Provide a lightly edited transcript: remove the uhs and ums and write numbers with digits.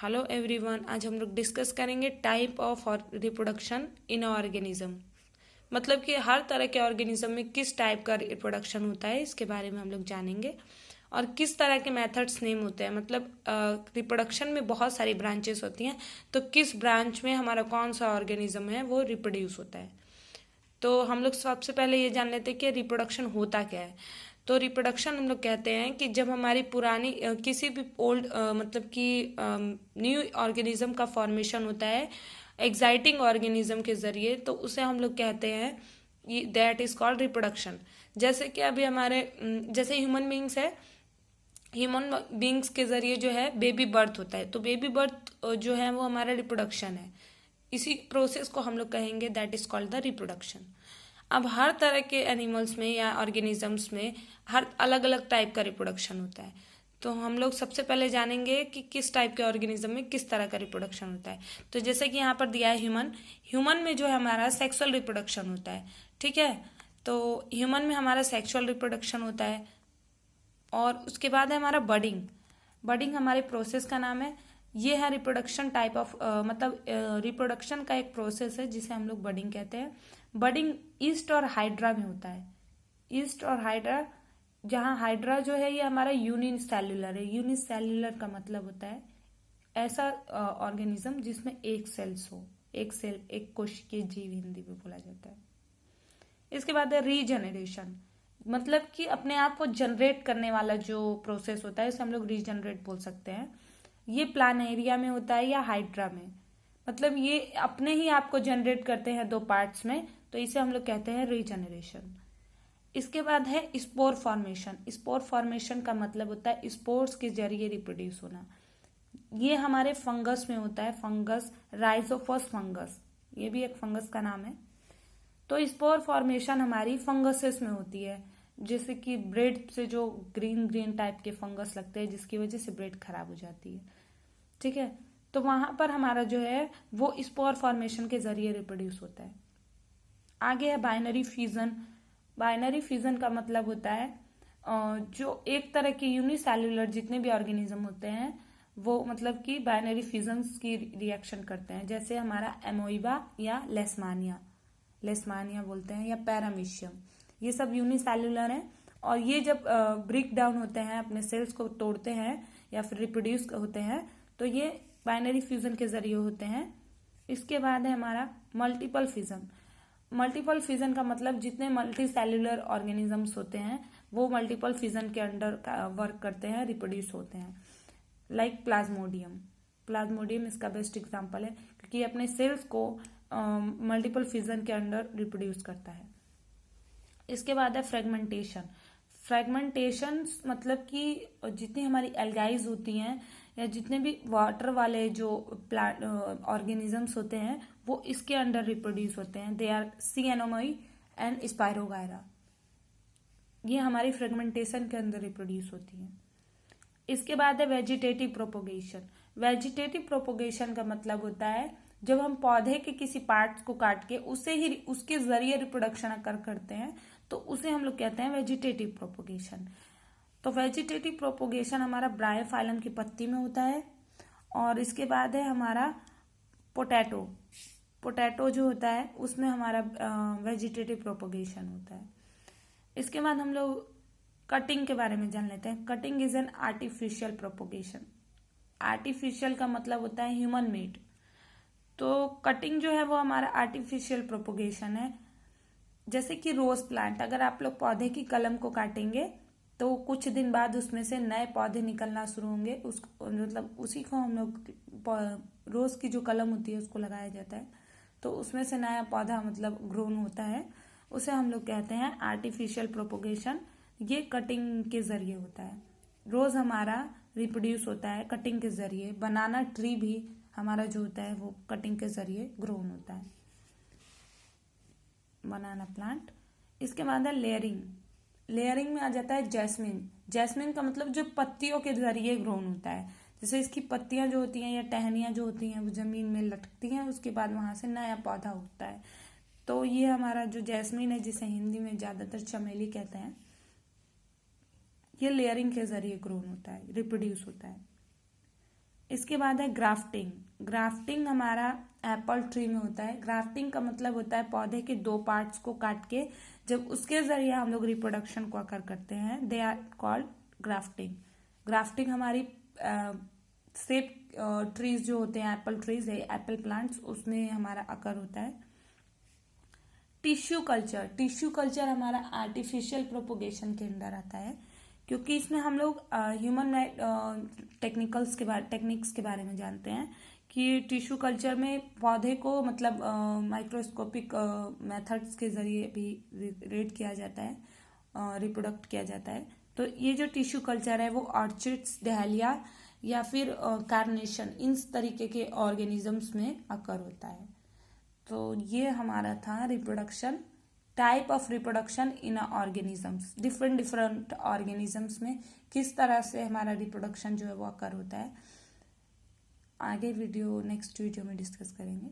Hello everyone, आज हम लोग डिस्कस करेंगे type of reproduction in organism. मतलब कि हर तरह के ऑर्गेनिज्म में किस टाइप का रिप्रोडक्शन होता है, इसके बारे में हम लोग जानेंगे। और किस तरह के मेथड्स नेम होते हैं, मतलब रिप्रोडक्शन में बहुत सारी ब्रांचेस होती हैं, तो किस ब्रांच में हमारा कौन सा ऑर्गेनिज्म है वो रिप्रोड्यूस होता है। तो हम लोग सबसे पहले ये जान लेते हैं कि रिप्रोडक्शन होता क्या है। तो रिप्रोडक्शन हम लोग कहते हैं कि जब हमारी पुरानी किसी भी ओल्ड मतलब कि न्यू ऑर्गेनिज्म का फॉर्मेशन होता है एक्साइटिंग ऑर्गेनिज्म के जरिए, तो उसे हम लोग कहते हैं दैट इज कॉल्ड रिप्रोडक्शन। जैसे कि अभी हमारे जैसे ह्यूमन बींग्स है, ह्यूमन बींग्स के जरिए जो है बेबी बर्थ होता है, तो बेबी बर्थ जो है वो हमारा रिप्रोडक्शन है। इसी प्रोसेस को हम लोग कहेंगे that is called the reproduction. अब हर तरह के एनिमल्स में या ऑर्गेनिजम्स में हर अलग अलग टाइप का रिप्रोडक्शन होता है। तो हम लोग सबसे पहले जानेंगे कि किस टाइप के ऑर्गेनिज्म में किस तरह का रिप्रोडक्शन होता है। तो जैसे कि यहाँ पर दिया है ह्यूमन, ह्यूमन में जो है हमारा सेक्सुअल रिप्रोडक्शन होता है। ठीक है, तो ह्यूमन में हमारा सेक्सुअल रिप्रोडक्शन होता है। और उसके बाद है हमारा बडिंग। बडिंग हमारे प्रोसेस का नाम है। ये है रिप्रोडक्शन टाइप ऑफ मतलब रिप्रोडक्शन का एक प्रोसेस है जिसे हम लोग बडिंग कहते हैं। बडिंग ईस्ट और हाइड्रा में होता है। ईस्ट और हाइड्रा, जहाँ हाइड्रा जो है ये हमारा यूनिसेल्युलर है। यूनिसेल्युलर का मतलब होता है ऐसा ऑर्गेनिज्म जिसमें एक सेल्स हो, एक सेल, एक कोशिकीय जीव हिंदी में बोला जाता है। इसके बाद है रीजनरेशन, मतलब कि अपने आप को जनरेट करने वाला जो प्रोसेस होता है उसे हम लोग रीजनरेट बोल सकते हैं। ये प्लानेरिया में होता है या हाइड्रा में, मतलब ये अपने ही आप को जनरेट करते हैं दो पार्ट्स में, तो इसे हम लोग कहते हैं रीजनरेशन। इसके बाद है स्पोर फॉर्मेशन। स्पोर फॉर्मेशन का मतलब होता है स्पोर्स के जरिए रिप्रोड्यूस होना। ये हमारे फंगस में होता है। फंगस, राइजोफोस फंगस, ये भी एक फंगस का नाम है। तो स्पोर फॉर्मेशन हमारी फंगसेस में होती है, जैसे कि ब्रेड से जो ग्रीन ग्रीन टाइप के फंगस लगते हैं जिसकी वजह से ब्रेड खराब हो जाती है। ठीक है, तो वहां पर हमारा जो है वो स्पोर फॉर्मेशन के जरिए रिप्रोड्यूस होता है। आगे है बाइनरी फ्यूजन। बाइनरी फ्यूजन का मतलब होता है जो एक तरह के यूनिसेल्युलर जितने भी ऑर्गेनिज्म होते हैं वो मतलब कि बाइनरी फ्यूजन्स की रिएक्शन करते हैं। जैसे हमारा एमोइबा या लेस्मानिया, लेस्मानिया बोलते हैं, या पैरामीशियम, ये सब यूनिसेल्युलर हैं। और ये जब ब्रेक डाउन होते हैं, अपने सेल्स को तोड़ते हैं या फिर रिप्रोड्यूस होते हैं, तो ये बाइनरी फ्यूजन के जरिए होते हैं। इसके बाद है हमारा मल्टीपल फ्यूजन। मल्टीपल फ्यूजन का मतलब जितने मल्टी सेल्युलर ऑर्गेनिजम्स होते हैं वो मल्टीपल फ्यूजन के अंडर वर्क करते हैं, रिप्रोड्यूस होते हैं। लाइक प्लाज्मोडियम, प्लाज्मोडियम इसका बेस्ट एग्जांपल है क्योंकि ये अपने सेल्स को मल्टीपल फ्यूजन के अंडर रिप्रोड्यूस करता है। इसके बाद है फ्रेगमेंटेशन। फ्रेगमेंटेशन मतलब कि जितनी हमारी एल्गाइज होती हैं या जितने भी वाटर वाले जो प्लांट ऑर्गेनिजम्स होते हैं वो इसके अंडर रिप्रोड्यूस होते हैं। दे आर सी एनोमई एंड स्पायरोगायरा, ये हमारी फ्रेगमेंटेशन के अंदर रिप्रोड्यूस होती हैं। इसके बाद है वेजिटेटिव प्रोपोगेशन। वेजिटेटिव प्रोपोगेशन का मतलब होता है जब हम पौधे के किसी पार्ट को काट के उसे ही उसके जरिए रिप्रोडक्शन करते हैं तो उसे हम लोग कहते हैं वेजिटेटिव प्रोपोगेशन। तो वेजिटेटिव प्रोपोगेशन हमारा ब्रायोफाइलम की पत्ती में होता है। और इसके बाद है हमारा पोटैटो। पोटैटो जो होता है उसमें हमारा वेजिटेटिव प्रोपोगेशन होता है। इसके बाद हम लोग कटिंग के बारे में जान लेते हैं। Cutting is an artificial propagation. Artificial का मतलब होता है ह्यूमन मेड। तो कटिंग जो है वो हमारा आर्टिफिशियल प्रोपोगेशन है। जैसे कि रोज प्लांट, अगर आप लोग पौधे की कलम को काटेंगे तो कुछ दिन बाद उसमें से नए पौधे निकलना शुरू होंगे। उस मतलब उसी को हम लोग रोज की जो कलम होती है उसको लगाया जाता है तो उसमें से नया पौधा मतलब ग्रोन होता है, उसे हम लोग कहते हैं आर्टिफिशियल प्रोपोगेशन। ये कटिंग के जरिए होता है। रोज हमारा रिप्रोड्यूस होता है कटिंग के जरिए। बनाना ट्री भी हमारा जो होता है वो कटिंग के जरिए ग्रोन होता है, बनाना प्लांट। इसके बाद है लेयरिंग। लेयरिंग में आ जाता है जैस्मिन। जैस्मिन का मतलब जो पत्तियों के जरिए ग्रोन होता है। जैसे इसकी पत्तियां जो होती हैं या टहनियां जो होती हैं वो जमीन में लटकती हैं, उसके बाद वहां से नया पौधा उगता है। तो ये हमारा जो जैस्मिन है जिसे हिंदी में ज्यादातर चमेली कहते हैं, ये लेयरिंग के जरिए ग्रोन होता है, रिप्रोड्यूस होता है। इसके बाद है ग्राफ्टिंग। ग्राफ्टिंग हमारा एप्पल ट्री में होता है। ग्राफ्टिंग का मतलब होता है पौधे के दो पार्ट्स को काट के जब उसके जरिए हम लोग रिप्रोडक्शन को अकर करते हैं, they are called grafting. Grafting हमारी सेब ट्रीज जो होते हैं, एप्पल ट्रीज है, एप्पल प्लांट्स, उसमें हमारा अकर होता है। Tissue culture. टिश्यू कल्चर हमारा आर्टिफिशियल प्रोपोगेशन के अंदर आता है, क्योंकि इसमें हम लोग ह्यूमन टेक्निक्स के बारे में जानते हैं कि टिश्यू कल्चर में पौधे को मतलब माइक्रोस्कोपिक मेथड्स के जरिए भी रेड किया जाता है, रिप्रोडक्ट किया जाता है। तो ये जो टिश्यू कल्चर है वो ऑर्चिड्स, डहेलिया या फिर कार्नेशन, इन तरीके के ऑर्गेनिजम्स में अकर होता है। तो ये हमारा था reproduction, type of reproduction in organisms. Different organisms में किस तरह से हमारा रिप्रोडक्शन जो है वो अकर होता है। आगे नेक्स्ट वीडियो में डिस्कस करेंगे।